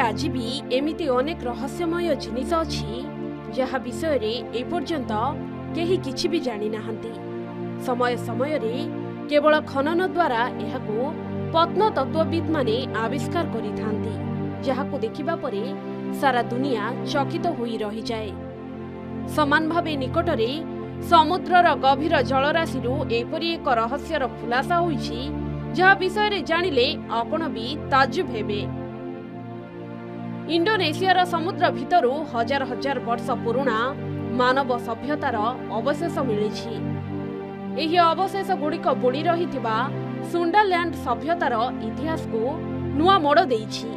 आज भी एमिति अनेक रहस्यमय जिनिस अछि जहा विषय रे एपर्यंत केही किछि भी जानि नाहंती। समय समय रे केवल खनन द्वारा एहाकू प्रत्नतत्वविद माने आविष्कार करिथांती, जहाकू देखिबा परे सारा दुनिया चकित होई रही जाए। समान भावे निकटरे समुद्रर गभीर जलराशि एपरी एक रहस्यर खुलासा होईछि जहा विषय रे जानिले आपण भी ताज्जुब हेबे। इंडोनेशियार समुद्र भितरु हजार हजार वर्ष पुराणा मानव सभ्यतार अवशेष मिलिछि। एही अवशेष गुड़िक बुड़ी रहिथिबा सुंडालैंड सभ्यतार इतिहास को नुआ मोड़ देइछि।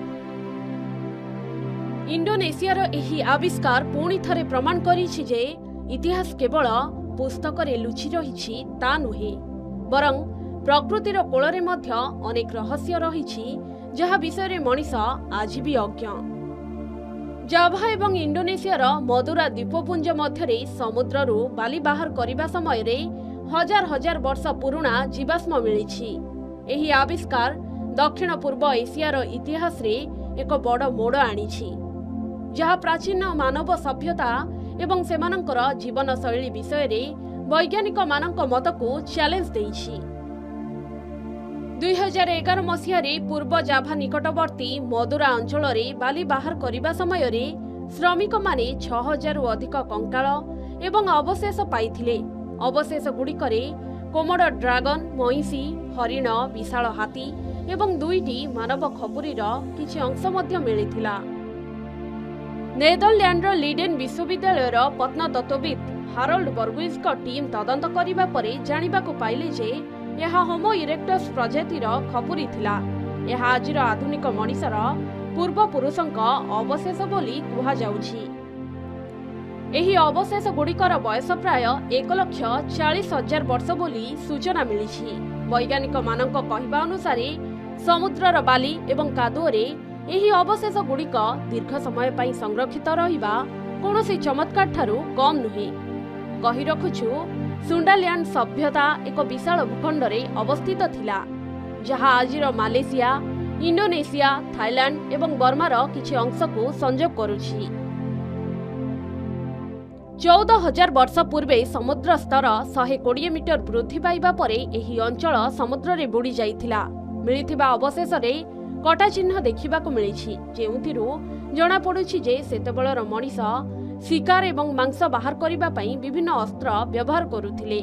इंडोनेशियार एही आविष्कार पुणी थरे प्रमाण करिछि जे इतिहास केवल पुस्तक रे लुचि रहिछि ता नुहे, बरं प्रकृतिर कोଳରେ ମଧ୍ୟ अनेक रहस्य रहिछि जहा विषय रे मनीष आज भी अज्ञ। जाभा एवं इंडोनेशियार मदुरा द्वीपपुंज मध्यरे समुद्ररू बाली बाहर करिबा समय रे हजार हजार वर्ष पुराणा जीवाश्म मिलिछि। एही आविष्कार दक्षिण पूर्व एशियार इतिहास रे एक बड़ मोड़ आनिछि, जहा प्राचीन मानव सभ्यता एवं सेमानंकर जीवन शैली विषय रे वैज्ञानिक मानक मत को चैलेंज देइछि। 2011 मसीहारे पूर्व जाभा निकटवर्ती मदुरा अंचल बाली बाहर करने समय श्रमिक माने 6000 अधिक कंकाल एवं अवशेष पाइथिले। अवशेष गुड़िकरे कोमोडो ड्रागन, महिषी, हरिण, विशाल हाथी एवं 2टी मानव खपुरीर किछि अंश मध्य मिलिथिला। नेदरलैंडर लीडेन विश्वविद्यालयर प्रत्नतत्वविद हारोल्ड बर्गुइज टीम तदंत करिबा परे जानिबाकू पाइले जे यह होमो इरेक्टस प्रजातिर खपुरी थिला। यह आजिर आधुनिक मनीषर पूर्व पुरुषंक अवशेष बोली कुहा जाउछि। एही अवशेष गुड़िकर बयस प्राय 1,40,000 वर्ष बोली सूचना मिलिछि। वैज्ञानिक मानक कहिबा अनुसार समुद्रर बाली एवं कादुओरे एही अवशेष गुड़िक दीर्घ समय पई संरक्षित रहिबा कोनोसी चमत्कार ठारू कम नुहे। कहि रखुछु सुंडालैंड सभ्यता एक विशाल भूखंडरे अवस्थित थिला, जहा आजिर मालेशिया, इंडोनेशिया, थाईलैंड एवं बर्मार किछि अंश को संजोग करुछि। 14,000 वर्ष पूर्वे समुद्र स्तर 120 मीटर वृद्धि पाइबा परे एही अंचल समुद्र रे बुड़ी जाइथिला। मिलिथिबा अवशेष रे कटा चिन्ह देखिबाकू मिलिछि, जेउथिरु जणा पडुछि जे सेतेबेलर मनीष शिकार एवं मांस बाहर करिबा पई विभिन्न अस्त्र व्यवहार करुथिले।